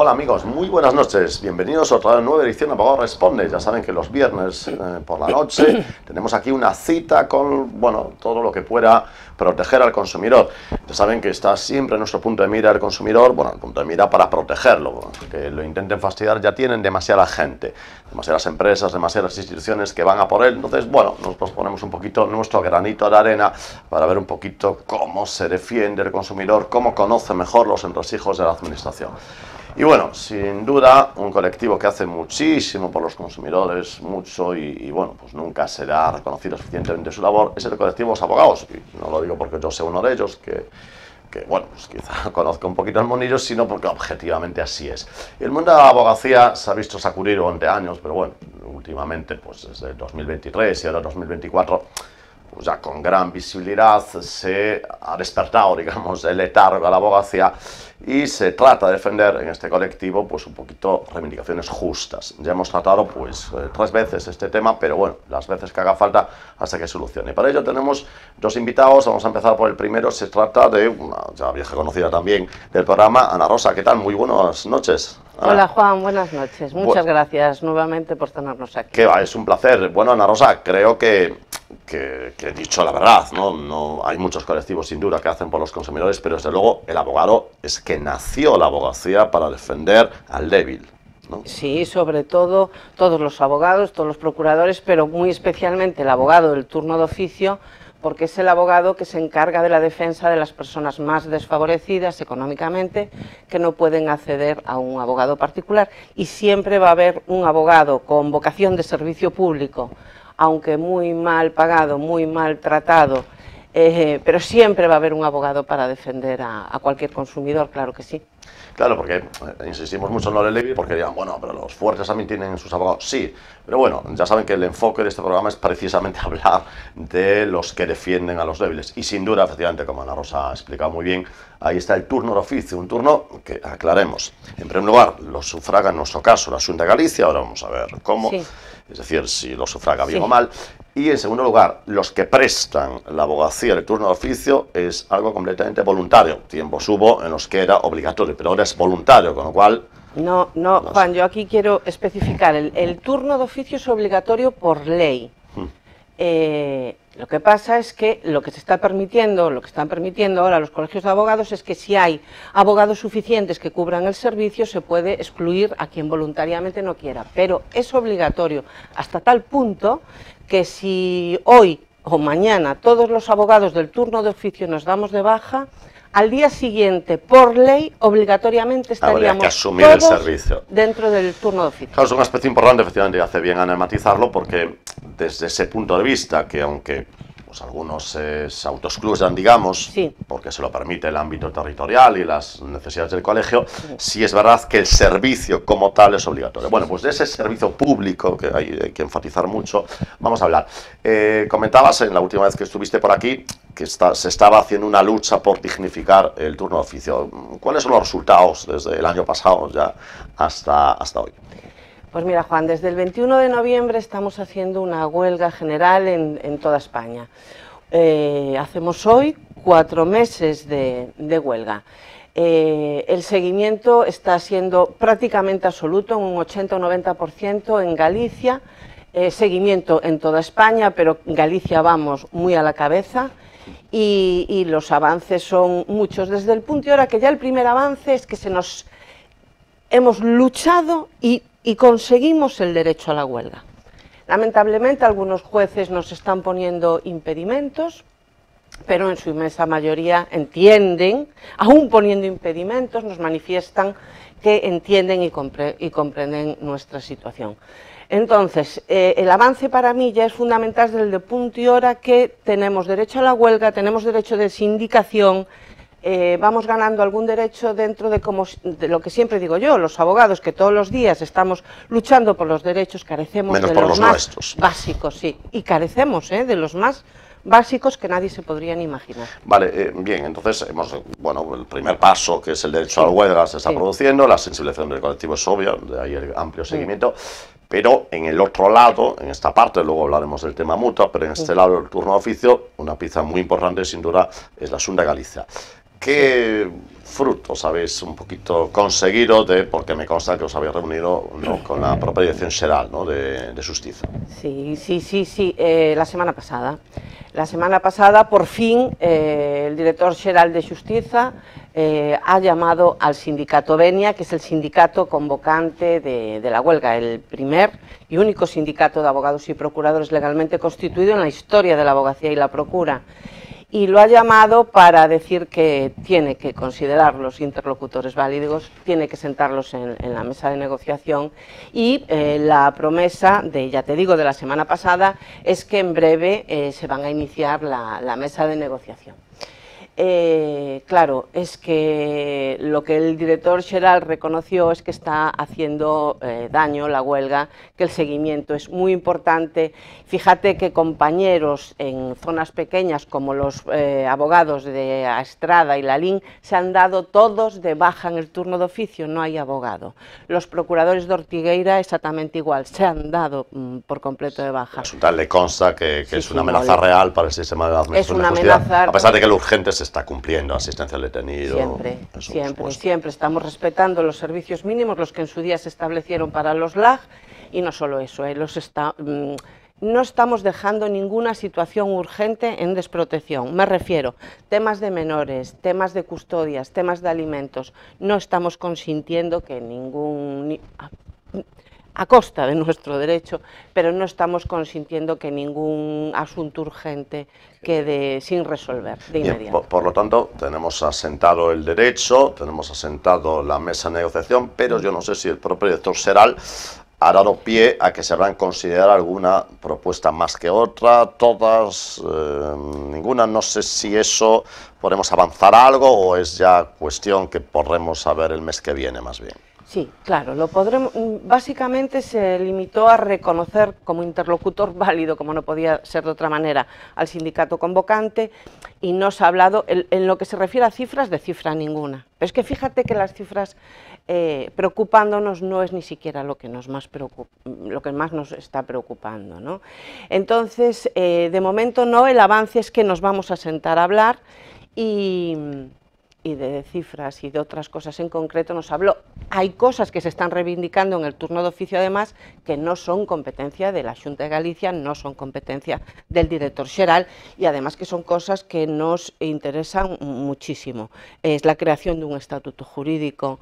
Hola amigos, muy buenas noches, bienvenidos a otra nueva edición de Abogado Responde. Ya saben que los viernes por la noche tenemos aquí una cita con, bueno, todo lo que pueda proteger al consumidor. Ya saben que está siempre en nuestro punto de mira el consumidor, bueno, el punto de mira para protegerlo, que lo intenten fastidiar, ya tienen demasiada gente, demasiadas empresas, demasiadas instituciones que van a por él. Entonces, bueno, nosotros ponemos un poquito nuestro granito de arena para ver un poquito cómo se defiende el consumidor, cómo conoce mejor los entresijos de la administración. Y bueno, sin duda, un colectivo que hace muchísimo por los consumidores, mucho, y bueno, pues nunca será reconocido suficientemente su labor, es el colectivo de los abogados. Y no lo digo porque yo sea uno de ellos, que bueno, pues quizá conozco un poquito el mundillo, sino porque objetivamente así es. El mundo de la abogacía se ha visto sacudir durante años, pero bueno, últimamente, pues desde 2023 y ahora 2024, pues ya con gran visibilidad se ha despertado, digamos, el letargo a la abogacía y se trata de defender en este colectivo pues un poquito reivindicaciones justas. Ya hemos tratado pues 3 veces este tema, pero bueno, las veces que haga falta hasta que solucione. Para ello tenemos 2 invitados, vamos a empezar por el primero. Se trata de una ya vieja conocida también del programa, Ana Rosa. ¿Qué tal? Muy buenas noches. Ana. Hola Juan, buenas noches. Muchas gracias nuevamente por tenernos aquí. Que va, es un placer. Bueno, Ana Rosa, creo que he dicho la verdad, ¿no? Hay muchos colectivos sin duda que hacen por los consumidores, pero desde luego el abogado es que nació la abogacía para defender al débil, ¿no? Sí, sobre todo todos los abogados, todos los procuradores, pero muy especialmente el abogado del turno de oficio, porque es el abogado que se encarga de la defensa de las personas más desfavorecidas económicamente, que no pueden acceder a un abogado particular, y siempre va a haber un abogado con vocación de servicio público, aunque muy mal pagado, muy mal tratado, pero siempre va a haber un abogado para defender a cualquier consumidor, claro que sí. Claro, porque insistimos mucho en lo del débil, porque dirán, bueno, pero los fuertes también tienen sus abogados. Sí, pero bueno, ya saben que el enfoque de este programa es precisamente hablar de los que defienden a los débiles. Y sin duda, efectivamente, como Ana Rosa ha explicado muy bien, ahí está el turno de oficio, un turno que, aclaremos, en primer lugar, lo sufraga en nuestro caso la Xunta de Galicia, ahora vamos a ver cómo, sí. Es decir, si lo sufraga bien o mal. Y en segundo lugar, los que prestan la abogacía del turno de oficio es algo completamente voluntario. Tiempos hubo en los que era obligatorio, pero ahora es voluntario, con lo cual... No, Juan, yo aquí quiero especificar, el turno de oficio es obligatorio por ley. Lo que pasa es que lo que se está permitiendo, lo que están permitiendo ahora los colegios de abogados es que si hay abogados suficientes que cubran el servicio, se puede excluir a quien voluntariamente no quiera, pero es obligatorio hasta tal punto que si hoy o mañana todos los abogados del turno de oficio nos damos de baja, al día siguiente, por ley, obligatoriamente estaríamos que asumir todos el servicio dentro del turno de oficio. Claro, es un aspecto importante, efectivamente, y hace bien Ana matizarlo, porque desde ese punto de vista, que aunque pues algunos se autoexcluyan, digamos, sí, porque se lo permite el ámbito territorial y las necesidades del colegio, sí es verdad que el servicio como tal es obligatorio. Bueno, pues de ese servicio público, que hay que enfatizar mucho, vamos a hablar. Comentabas en la última vez que estuviste por aquí que se estaba haciendo una lucha por dignificar el turno de oficio. ¿Cuáles son los resultados desde el año pasado ya hasta hoy? Pues mira, Juan, desde el 21 de noviembre estamos haciendo una huelga general en toda España. Hacemos hoy 4 meses de huelga. El seguimiento está siendo prácticamente absoluto, un 80 o 90% en Galicia, seguimiento en toda España, pero en Galicia vamos muy a la cabeza y los avances son muchos. Desde el punto de ahora que ya el primer avance es que hemos luchado y conseguimos el derecho a la huelga. Lamentablemente algunos jueces nos están poniendo impedimentos, pero en su inmensa mayoría entienden, aún poniendo impedimentos, nos manifiestan que entienden y comprenden nuestra situación. Entonces, el avance para mí ya es fundamental desde el punto y hora que tenemos derecho a la huelga, tenemos derecho de sindicación, vamos ganando algún derecho dentro de lo que siempre digo yo, los abogados que todos los días estamos luchando por los derechos, carecemos menos de por los más nuestros. Básicos, sí, y carecemos de los más básicos que nadie se podría ni imaginar. Vale, bien, entonces bueno, el primer paso, que es el derecho a la huelga, se está produciendo, la sensibilización del colectivo es obvia, de ahí el amplio seguimiento. Pero en el otro lado, en esta parte, luego hablaremos del tema mutua, pero en este lado del turno de oficio, una pieza muy importante sin duda es la Xunta de Galicia. ¿Qué frutos habéis un poquito conseguido porque me consta que os habéis reunido, ¿no?, con la propia Dirección Xeral, ¿no?, de Xustiza? Sí, la semana pasada. La semana pasada, por fin, el director xeral de Xustiza ha llamado al sindicato Venia, que es el sindicato convocante de la huelga, el primer y único sindicato de abogados y procuradores legalmente constituido en la historia de la abogacía y la procura. Y lo ha llamado para decir que tiene que considerar los interlocutores válidos, tiene que sentarlos en la mesa de negociación, y la promesa ya te digo, de la semana pasada es que en breve se van a iniciar la mesa de negociación. Claro, es que lo que el director xeral reconoció es que está haciendo daño la huelga, que el seguimiento es muy importante. Fíjate que compañeros en zonas pequeñas como los abogados de Estrada y Lalín se han dado todos de baja en el turno de oficio, no hay abogado. Los procuradores de Ortigueira exactamente igual, se han dado por completo de baja. A tal le consta que es una amenaza real para el sistema de la administración de justicia, a pesar de que lo urgente se está cumpliendo, asistencia al detenido. Siempre estamos respetando los servicios mínimos, los que en su día se establecieron para los LAG, y no solo eso, no estamos dejando ninguna situación urgente en desprotección. Me refiero, temas de menores, temas de custodias, temas de alimentos, no estamos consintiendo que a costa de nuestro derecho, pero no estamos consintiendo que ningún asunto urgente quede sin resolver de inmediato. Bien, por lo tanto, tenemos asentado el derecho, tenemos asentado la mesa de negociación, pero yo no sé si el propio director xeral ha dado pie a que se habrán considerado alguna propuesta más que otra, todas, ninguna. No sé si eso podemos avanzar algo o es ya cuestión que podremos saber el mes que viene más bien. Sí, claro, lo podremos. Básicamente se limitó a reconocer como interlocutor válido, como no podía ser de otra manera, al sindicato convocante, y no se ha hablado, en lo que se refiere a cifras, de cifra ninguna. Pero es que fíjate que las cifras preocupándonos no es ni siquiera lo que más nos está preocupando, ¿no? Entonces, de momento no, el avance es que nos vamos a sentar a hablar, y de cifras y de otras cosas en concreto nos habló. Hay cosas que se están reivindicando en el turno de oficio, además, que no son competencia de la Xunta de Galicia, no son competencia del director xeral, y además que son cosas que nos interesan muchísimo. Es la creación de un estatuto jurídico.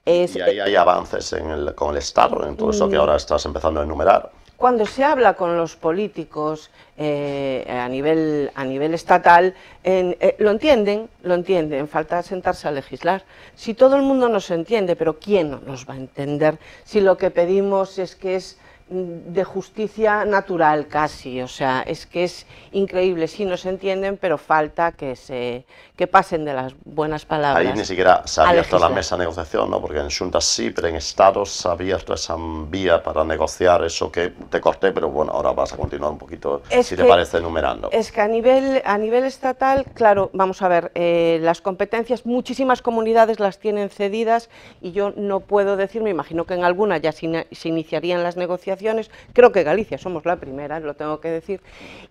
¿Y ahí hay avances con el Estado, en todo eso que ahora estás empezando a enumerar? Cuando se habla con los políticos a nivel estatal, lo entienden, falta sentarse a legislar. Si todo el mundo nos entiende, pero ¿quién no nos va a entender si lo que pedimos es que es de justicia natural casi? O sea, es que es increíble, sí nos entienden, pero falta que pasen de las buenas palabras. Ahí ni siquiera se ha abierto la mesa de negociación, ¿no? Porque en Xunta sí, pero en Estados se ha abierto esa vía para negociar eso que te corté, pero bueno, ahora vas a continuar un poquito, si te parece, enumerando. Es que a nivel estatal, claro, vamos a ver, las competencias, muchísimas comunidades las tienen cedidas, y yo no puedo decir, me imagino que en alguna ya se iniciarían las negociaciones. Creo que Galicia somos la primera, lo tengo que decir,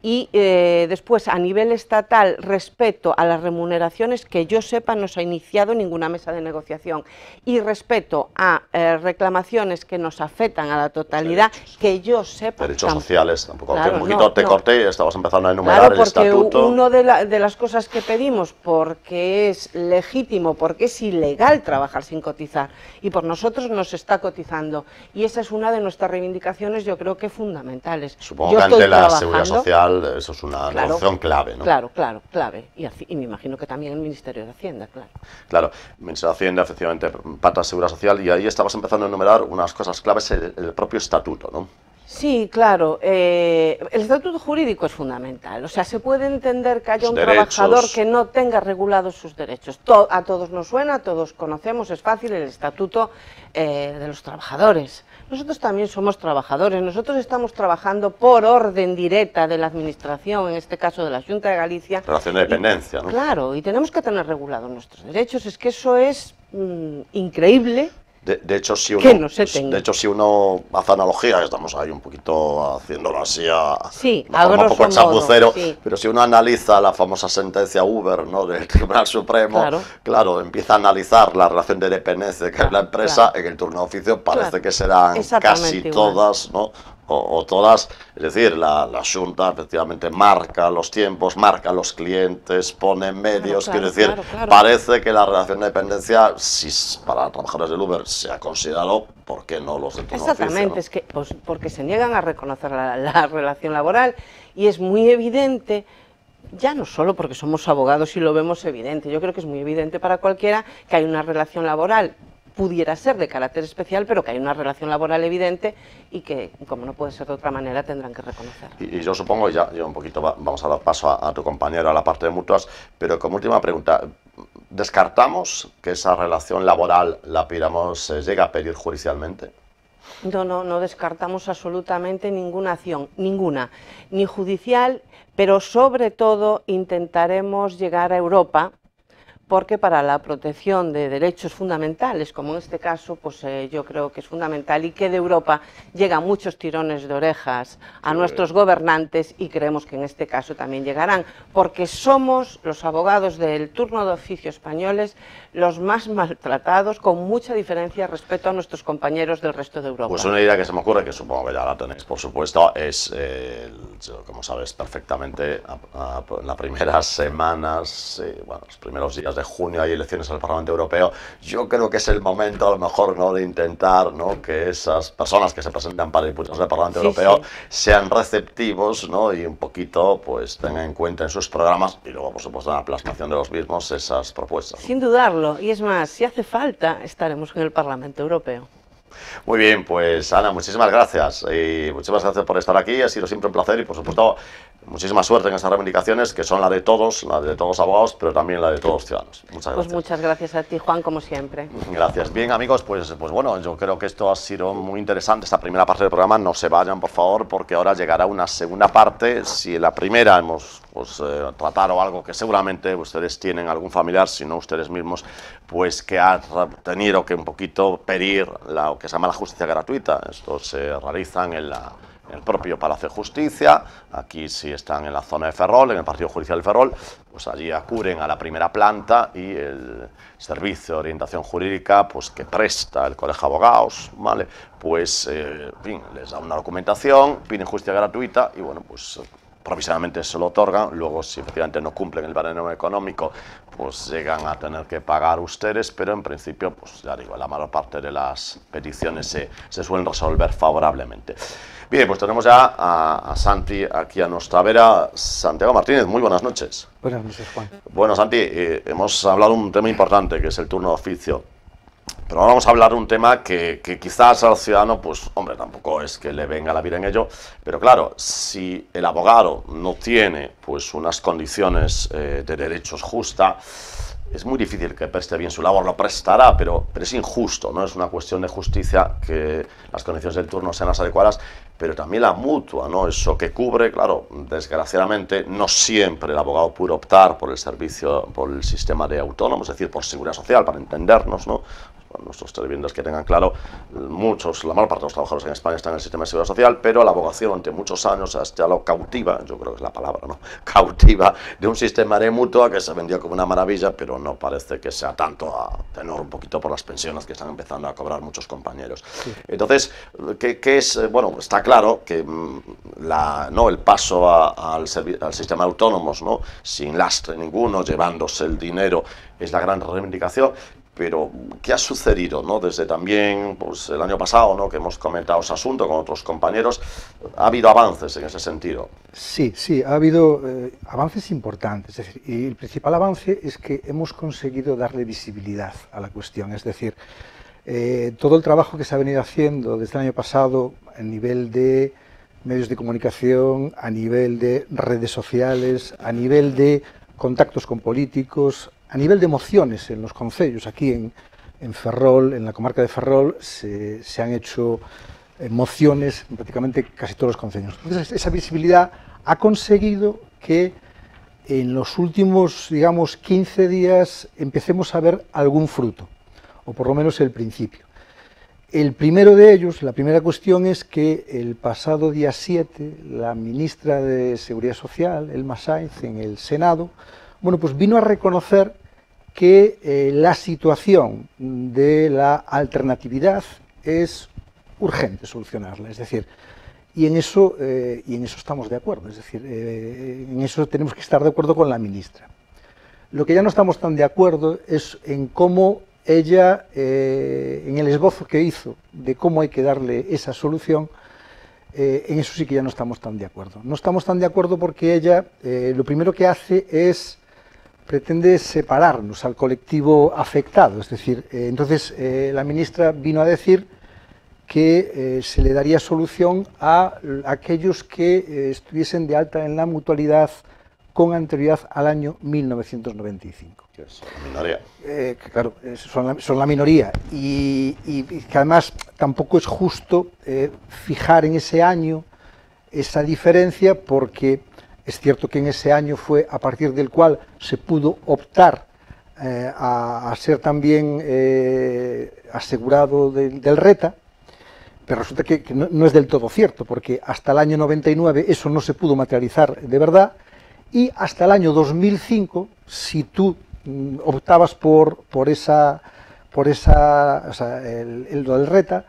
y después a nivel estatal, respecto a las remuneraciones, que yo sepa no se ha iniciado ninguna mesa de negociación, y respecto a reclamaciones que nos afectan a la totalidad, que yo sepa... Derechos sociales tampoco, claro, que un poquito te corté y estabas empezando a enumerar el estatuto. Claro, una de las cosas que pedimos, porque es legítimo, porque es ilegal trabajar sin cotizar, y por nosotros nos está cotizando, y esa es una de nuestras reivindicaciones, yo creo que fundamentales. Supongo que ante la seguridad social eso es una negociación clave, ¿no? Claro, clave, y me imagino que también el Ministerio de Hacienda, claro. Claro, el Ministerio de Hacienda, efectivamente, pata Seguridad Social, y ahí estabas empezando a enumerar unas cosas claves, el propio estatuto, ¿no? Sí, claro, el estatuto jurídico es fundamental, o sea, se puede entender que haya un trabajador que no tenga regulados sus derechos. A todos nos suena, todos conocemos, es fácil, el estatuto de los trabajadores. Nosotros también somos trabajadores, nosotros estamos trabajando por orden directa de la Administración, en este caso de la Xunta de Galicia. Relación de dependencia, ¿no? Claro, y tenemos que tener regulados nuestros derechos, es que eso es increíble De hecho, si uno, que no se tenga. de hecho, si uno hace analogía, estamos ahí un poquito haciéndolo así sí, a un poco chapucero, sí. pero si uno analiza la famosa sentencia Uber, ¿no?, del Tribunal Supremo, claro, empieza a analizar la relación de dependencia que es la empresa, en el turno de oficio parece que serán casi todas, ¿no?, o todas, es decir, la Xunta efectivamente marca los tiempos, marca los clientes, pone medios, quiero decir, parece que la relación de dependencia, si para trabajadores del Uber se ha considerado, ¿por qué no los del turno de oficio? Exactamente, es que pues, porque se niegan a reconocer la relación laboral, y es muy evidente, ya no solo porque somos abogados y lo vemos evidente, yo creo que es muy evidente para cualquiera que hay una relación laboral, pudiera ser de carácter especial, pero que hay una relación laboral evidente y que, como no puede ser de otra manera, tendrán que reconocer. Y yo supongo, ya un poquito vamos a dar paso a tu compañero, a la parte de mutuas, pero como última pregunta, ¿descartamos que esa relación laboral la pidiéramos, se llega a pedir judicialmente? No descartamos absolutamente ninguna acción, ninguna, ni judicial, pero sobre todo intentaremos llegar a Europa, porque para la protección de derechos fundamentales, como en este caso, pues yo creo que es fundamental, y que de Europa llegan muchos tirones de orejas a nuestros gobernantes, y creemos que en este caso también llegarán, porque somos los abogados del turno de oficio españoles los más maltratados, con mucha diferencia respecto a nuestros compañeros del resto de Europa. Pues una idea que se me ocurre, que supongo que ya la tenéis, por supuesto, es, como sabes perfectamente, en las primeras semanas, bueno, los primeros días de junio hay elecciones al Parlamento Europeo. Yo creo que es el momento, a lo mejor, ¿no?, de intentar, ¿no?, que esas personas que se presentan para diputados del Parlamento Europeo sean receptivos, ¿no?, y un poquito pues tengan en cuenta en sus programas, y luego, por supuesto, en la plasmación de los mismos, esas propuestas, ¿no? Sin dudarlo, y es más, si hace falta, estaremos en el Parlamento Europeo. Muy bien, pues Ana, muchísimas gracias, y muchísimas gracias por estar aquí, ha sido siempre un placer, y por supuesto muchísima suerte en esas reivindicaciones, que son la de todos los abogados, pero también la de todos los ciudadanos. Muchas gracias. Pues muchas gracias a ti, Juan, como siempre. Gracias. Bien, amigos, pues bueno, yo creo que esto ha sido muy interesante, esta primera parte del programa. No se vayan, por favor, porque ahora llegará una segunda parte. Si en la primera hemos tratado algo que seguramente ustedes tienen algún familiar, si no ustedes mismos, pues que ha tenido que un poquito pedir lo que se llama la justicia gratuita. Esto se realizan en el propio Palacio de Justicia. Aquí, si están en la zona de Ferrol, en el Partido Judicial de Ferrol, pues allí acuden a la primera planta, y el servicio de orientación jurídica pues que presta el Colegio de Abogados, ¿vale?, pues en fin, les da una documentación, piden justicia gratuita, y bueno, pues provisionalmente se lo otorgan. Luego, si efectivamente no cumplen el baremo económico, pues llegan a tener que pagar ustedes, pero en principio, pues ya digo, la mayor parte de las peticiones se suelen resolver favorablemente. Bien, pues tenemos ya a Santi aquí a nuestra vera. Santiago Martínez, muy buenas noches. Buenas noches, Juan. Bueno, Santi, hemos hablado de un tema importante, que es el turno de oficio. Pero ahora vamos a hablar de un tema que quizás al ciudadano, pues hombre, tampoco es que le venga la vida en ello, pero claro, si el abogado no tiene pues unas condiciones de derechos justas, es muy difícil que preste bien su labor. Lo prestará, pero es injusto, ¿no? Es una cuestión de justicia que las condiciones del turno sean las adecuadas, pero también la mutua, ¿no? Eso que cubre, claro, desgraciadamente no siempre el abogado puede optar por el servicio, por el sistema de autónomos, es decir, por seguridad social, para entendernos, ¿no? Nuestros televidentes que tengan claro, la mayor parte de los trabajadores en España están en el sistema de seguridad social, pero la abogacía durante muchos años ha estado cautiva, yo creo que es la palabra, ¿no?, cautiva de un sistema de mutua que se vendió como una maravilla, pero no parece que sea tanto, a tenor un poquito por las pensiones que están empezando a cobrar muchos compañeros. Sí. Entonces, ¿qué es? Bueno, está claro que el paso al sistema de autónomos, ¿no?, sin lastre ninguno, llevándose el dinero, es la gran reivindicación. Pero, ¿qué ha sucedido, ¿no?, desde también pues, el año pasado, ¿no?, que hemos comentado ese asunto con otros compañeros? ¿Ha habido avances en ese sentido? Sí, ha habido avances importantes. Es decir, y el principal avance es que hemos conseguido darle visibilidad a la cuestión. Es decir, todo el trabajo que se ha venido haciendo desde el año pasado a nivel de medios de comunicación, a nivel de redes sociales, a nivel de contactos con políticos, a nivel de mociones en los concellos, aquí en Ferrol, en la comarca de Ferrol, se han hecho mociones en prácticamente casi todos los concellos. Entonces, esa visibilidad ha conseguido que en los últimos, digamos, 15 días empecemos a ver algún fruto, o por lo menos el principio. El primero de ellos, la primera cuestión es que el pasado día 7, la ministra de Seguridad Social, Elma Sáenz, en el Senado, bueno, pues vino a reconocer que la situación de la alternatividad es urgente solucionarla, es decir, y en eso estamos de acuerdo, es decir, en eso tenemos que estar de acuerdo con la ministra. Lo que ya no estamos tan de acuerdo es en cómo ella, en el esbozo que hizo de cómo hay que darle esa solución, en eso sí que ya no estamos tan de acuerdo. No estamos tan de acuerdo porque ella lo primero que hace es, pretende separarnos al colectivo afectado, es decir, entonces la ministra vino a decir que se le daría solución a aquellos que estuviesen de alta en la mutualidad con anterioridad al año 1995. Que es la minoría. Claro, son la minoría y que además tampoco es justo fijar en ese año esa diferencia, porque es cierto que en ese año fue a partir del cual se pudo optar a ser también asegurado del RETA, pero resulta que no es del todo cierto, porque hasta el año 99 eso no se pudo materializar de verdad, y hasta el año 2005, si tú optabas por esa, o sea, lo del RETA,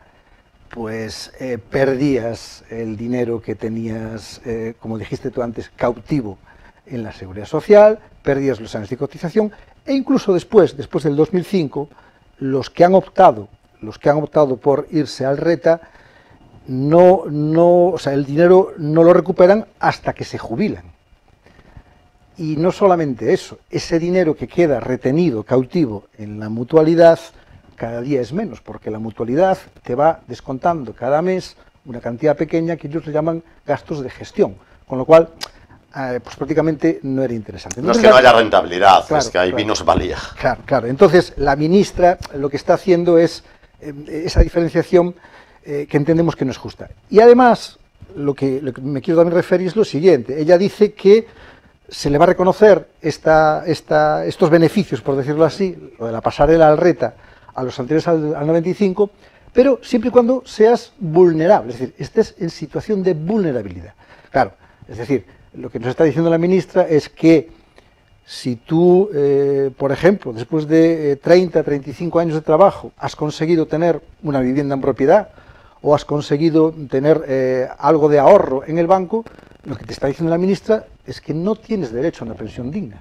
pues perdías el dinero que tenías, como dijiste tú antes, cautivo en la Seguridad Social, perdías los años de cotización, e incluso después del 2005, los que han optado por irse al RETA, o sea, el dinero no lo recuperan hasta que se jubilan. Y no solamente eso, ese dinero que queda retenido, cautivo en la mutualidad, cada día es menos, porque la mutualidad te va descontando cada mes una cantidad pequeña que ellos le llaman gastos de gestión, con lo cual pues prácticamente no era interesante. Entonces, no es que no haya rentabilidad, claro, es que ahí no se valía. Claro. Entonces la ministra lo que está haciendo es esa diferenciación que entendemos que no es justa. Y además, lo que me quiero también referir es lo siguiente. Ella dice que se le va a reconocer estos beneficios, por decirlo así, lo de la pasarela al RETA, a los anteriores al 95, pero siempre y cuando seas vulnerable, es decir, estés en situación de vulnerabilidad. Claro, es decir, lo que nos está diciendo la ministra es que si tú, por ejemplo, después de 30, 35 años de trabajo, has conseguido tener una vivienda en propiedad o has conseguido tener algo de ahorro en el banco, lo que te está diciendo la ministra es que no tienes derecho a una pensión digna.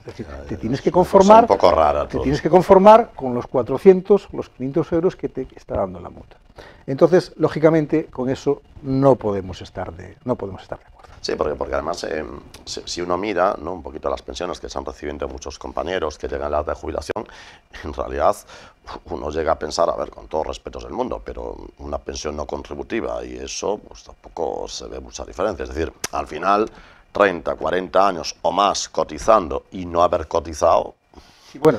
Es decir, te tienes que conformar, un poco rara todo. Te tienes que conformar con los 400, los 500 euros que te está dando la mutua. Entonces, lógicamente, con eso no podemos estar de acuerdo. Sí, porque además, si uno mira, ¿no?, un poquito las pensiones que están recibiendo muchos compañeros que llegan a la edad de jubilación, en realidad uno llega a pensar, a ver, con todos respetos del mundo, pero una pensión no contributiva, y eso pues tampoco se ve mucha diferencia. Es decir, al final, 30, 40 años o más cotizando y no haber cotizado, sí, bueno,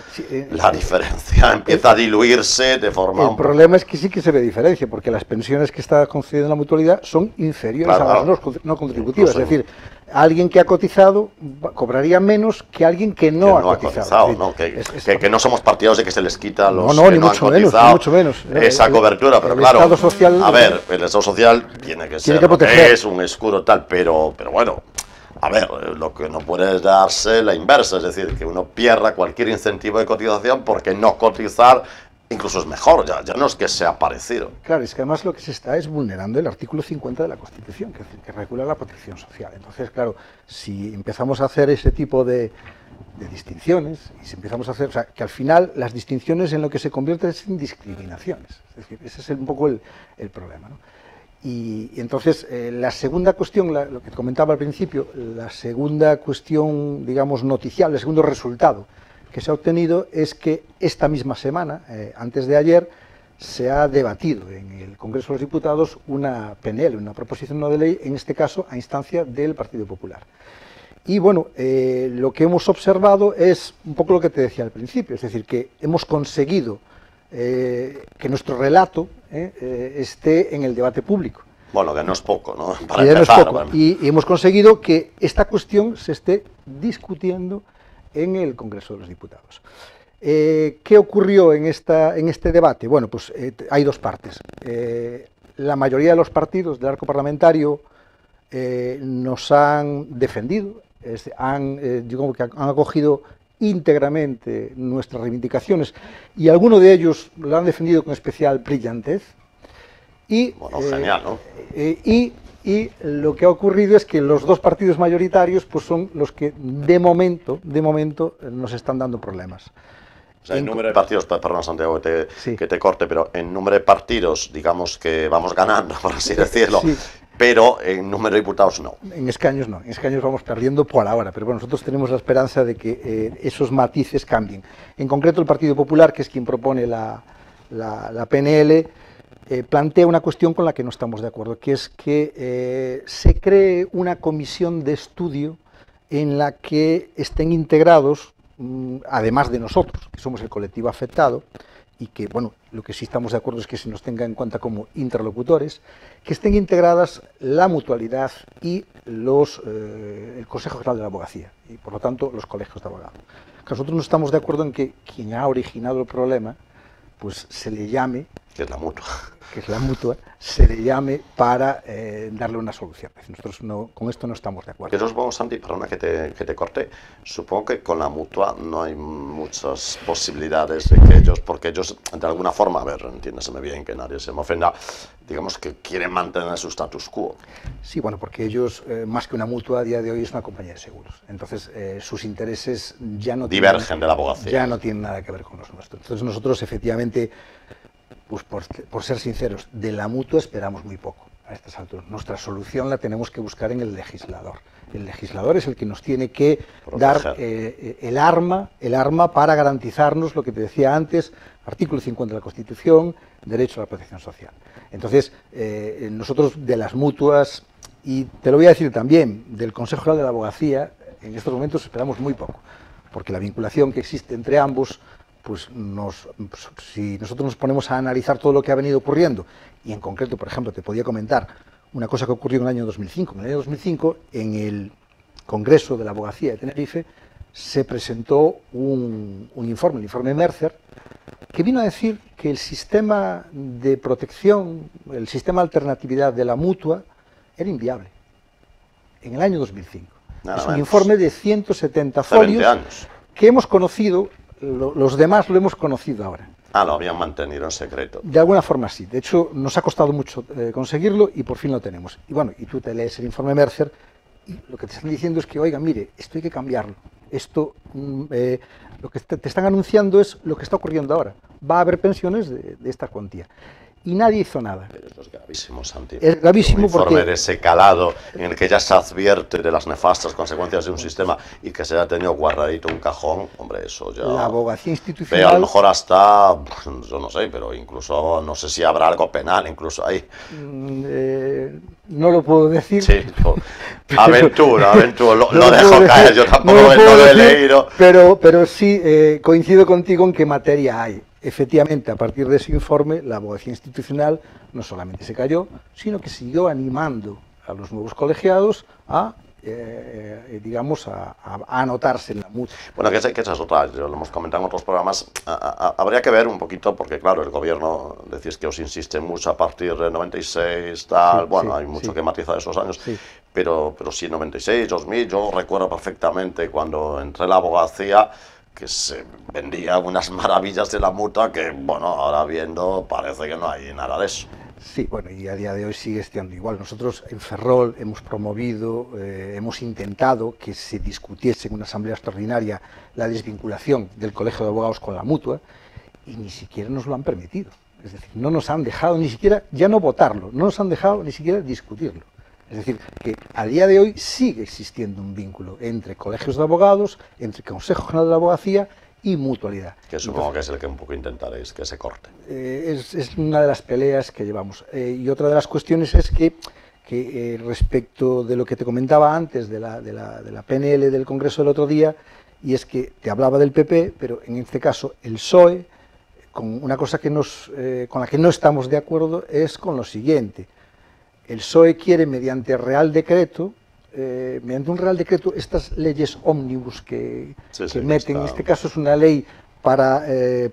la diferencia empieza a diluirse de forma... El problema es que sí que se ve diferencia, porque las pensiones que está concediendo la mutualidad son inferiores a las no contributivas. Es decir, alguien que ha cotizado cobraría menos que alguien que no ha cotizado. ¿No? Que no somos partidarios de que se les quita a los que no han cotizado, ni mucho menos, esa cobertura, pero claro, Estado social, a ver, el Estado social tiene que ser lo que es un escudo tal, pero bueno... A ver, lo que no puede es darse la inversa, es decir, que uno pierda cualquier incentivo de cotización porque no cotizar incluso es mejor, ya no es que sea parecido. Claro, es que además lo que se está es vulnerando el artículo 50 de la Constitución, que regula la protección social. Entonces, claro, si empezamos a hacer ese tipo de distinciones, y si empezamos a hacer, o sea, que al final las distinciones en lo que se convierten es en discriminaciones, es decir, ese es un poco el problema, ¿no? Y entonces, la segunda cuestión, lo que comentaba al principio, la segunda cuestión, digamos, noticiable, el segundo resultado que se ha obtenido es que esta misma semana, antes de ayer, se ha debatido en el Congreso de los Diputados una PNL, una proposición no de ley, en este caso a instancia del Partido Popular. Y bueno, lo que hemos observado es un poco lo que te decía al principio, es decir, que hemos conseguido que nuestro relato esté en el debate público. Bueno, que no es poco, ¿no? Para empezar, bueno. Y hemos conseguido que esta cuestión se esté discutiendo en el Congreso de los Diputados. ¿Qué ocurrió en este debate? Bueno, pues hay dos partes. La mayoría de los partidos del arco parlamentario nos han defendido, digamos que han acogido íntegramente nuestras reivindicaciones y algunos de ellos lo han defendido con especial brillantez. Y, bueno, genial, ¿no? Y lo que ha ocurrido es que los dos partidos mayoritarios pues son los que de momento nos están dando problemas. O sea, en número de partidos, perdón Santiago que te corte, pero en número de partidos, digamos que vamos ganando, por así decirlo, sí. Pero en número de diputados no. En escaños no, en escaños vamos perdiendo por ahora, pero bueno, nosotros tenemos la esperanza de que esos matices cambien. En concreto el Partido Popular, que es quien propone la PNL, plantea una cuestión con la que no estamos de acuerdo, que es que se cree una comisión de estudio en la que estén integrados, además de nosotros, que somos el colectivo afectado, y que, bueno, lo que sí estamos de acuerdo es que se nos tenga en cuenta como interlocutores, que estén integradas la mutualidad y el Consejo General de la Abogacía, y por lo tanto los colegios de abogados. Nosotros no estamos de acuerdo en que quien ha originado el problema, pues se le llame... Que es la mutua. Que es la mutua, se le llame para darle una solución. Nosotros con esto no estamos de acuerdo. Yo supongo, Santi, perdona que te corte, supongo que con la mutua no hay muchas posibilidades de que ellos, porque ellos de alguna forma, a ver, entiéndaseme bien, que nadie se me ofenda, digamos que quieren mantener su status quo. Sí, bueno, porque ellos, más que una mutua, a día de hoy es una compañía de seguros. Entonces, sus intereses ya no divergen de la abogacía. Ya no tienen nada que ver con los nuestros. Entonces, nosotros, efectivamente, pues por ser sinceros, de la mutua esperamos muy poco a estas alturas. Nuestra solución la tenemos que buscar en el legislador. El legislador es el que nos tiene que dar el arma para garantizarnos lo que te decía antes, artículo 50 de la Constitución, derecho a la protección social. Entonces, nosotros de las mutuas, y te lo voy a decir también, del Consejo General de la Abogacía, en estos momentos esperamos muy poco, porque la vinculación que existe entre ambos, pues si nosotros nos ponemos a analizar todo lo que ha venido ocurriendo, y en concreto, por ejemplo, te podía comentar una cosa que ocurrió en el año 2005. En el año 2005, en el Congreso de la Abogacía de Tenerife, se presentó un informe, el informe Mercer, que vino a decir que el sistema de protección, el sistema de alternatividad de la mutua, era inviable. En el año 2005. Es un informe de 170 folios que hemos conocido. Los demás lo hemos conocido ahora. Ah, lo habían mantenido en secreto. De alguna forma sí. De hecho, nos ha costado mucho conseguirlo y por fin lo tenemos. Y bueno, y tú te lees el informe Mercer y lo que te están diciendo es que, oiga, mire, esto hay que cambiarlo. Esto, lo que te están anunciando es lo que está ocurriendo ahora. Va a haber pensiones de esta cuantía. Y nadie hizo nada. Pero esto es gravísimo, Santi. Es gravísimo porque... Un informe de ese calado en el que ya se advierte de las nefastas consecuencias de un sistema y que se haya tenido guardadito un cajón, hombre, eso ya... La abogacía institucional... Pero a lo mejor hasta, yo no sé, pero incluso, no sé si habrá algo penal incluso ahí. No lo puedo decir. Sí, aventura, lo dejo caer, yo tampoco no lo he leído. Pero sí, coincido contigo en qué materia hay. Efectivamente, a partir de ese informe, la abogacía institucional no solamente se cayó, sino que siguió animando a los nuevos colegiados a anotarse en la mutua. Bueno, que esa es otra, lo hemos comentado en otros programas, habría que ver un poquito, porque claro, el gobierno, decís que os insiste mucho a partir de 96, tal, sí, bueno, sí, hay mucho que matizar esos años, sí. Pero si en 96, 2000, yo recuerdo perfectamente cuando entré en la abogacía, que se vendía unas maravillas de la mutua que, bueno, ahora viendo parece que no hay nada de eso. Sí, bueno, y a día de hoy sigue estando igual. Nosotros en Ferrol hemos promovido, hemos intentado que se discutiese en una asamblea extraordinaria la desvinculación del Colegio de Abogados con la mutua y ni siquiera nos lo han permitido. Es decir, no nos han dejado ni siquiera, ya no votarlo, no nos han dejado ni siquiera discutirlo. Es decir, que a día de hoy sigue existiendo un vínculo entre colegios de abogados, entre Consejo General de la Abogacía y mutualidad. Que supongo que es el que un poco intentaréis que se corte. Es una de las peleas que llevamos. Y otra de las cuestiones es que respecto de lo que te comentaba antes de la PNL del Congreso del otro día, y es que te hablaba del PP, pero en este caso el PSOE, con una cosa con la que no estamos de acuerdo, es con lo siguiente. El PSOE quiere, mediante un Real Decreto, estas leyes ómnibus que meten, en este caso es una ley para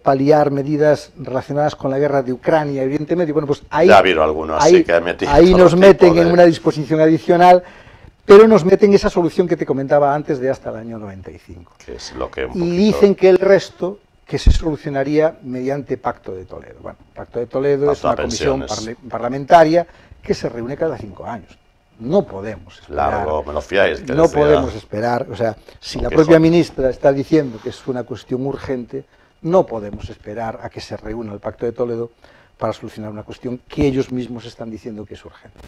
paliar medidas relacionadas con la guerra de Ucrania, evidentemente, bueno, pues ahí, ya ha habido algunos, ahí, sí, que ahí nos meten en una disposición adicional, pero nos meten esa solución que te comentaba antes de hasta el año 95. Que es lo que y dicen que el resto que se solucionaría mediante Pacto de Toledo. Bueno, Pacto de Toledo es una comisión parlamentaria que se reúne cada 5 años. No podemos esperar. Largo, me lo fiáis. No podemos esperar. O sea, si la propia ministra está diciendo que es una cuestión urgente, no podemos esperar a que se reúna el Pacto de Toledo para solucionar una cuestión que ellos mismos están diciendo que es urgente.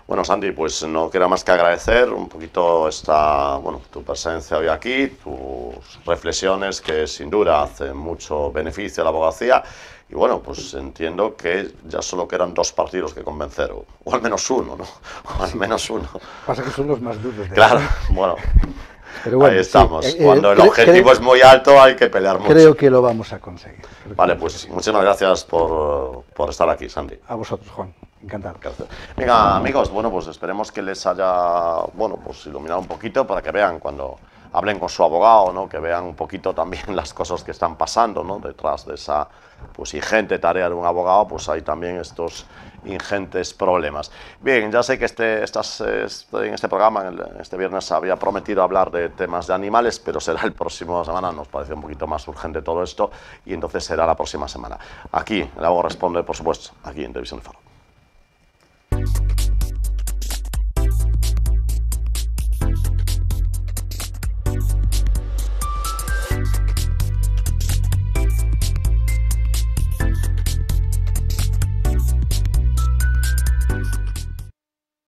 Bueno, Santi, pues no queda más que agradecer un poquito tu presencia hoy aquí, tus reflexiones que sin duda hacen mucho beneficio a la abogacía. Y bueno, pues entiendo que ya solo quedan 2 partidos que convencer, o al menos uno, ¿no? O al menos uno. Pasa que son los más duros. Claro, bueno. Pero bueno, ahí estamos. Sí, cuando el objetivo es muy alto hay que pelear mucho. Creo que lo vamos a conseguir. Vale, pues muchísimas gracias por estar aquí, Santi. A vosotros, Juan. Encantado. Gracias. Venga, amigos, bueno, pues esperemos que les haya, pues iluminado un poquito para que vean cuando hablen con su abogado, ¿no? Que vean un poquito también las cosas que están pasando, ¿no? Detrás de esa, pues, ingente tarea de un abogado, pues hay también estos ingentes problemas. Bien, ya sé que en este programa, este viernes, había prometido hablar de temas de animales, pero será el próximo semana. Nos parece un poquito más urgente todo esto y entonces será la próxima semana. Aquí, el abogado responde, por supuesto, aquí en Televisión del Faro.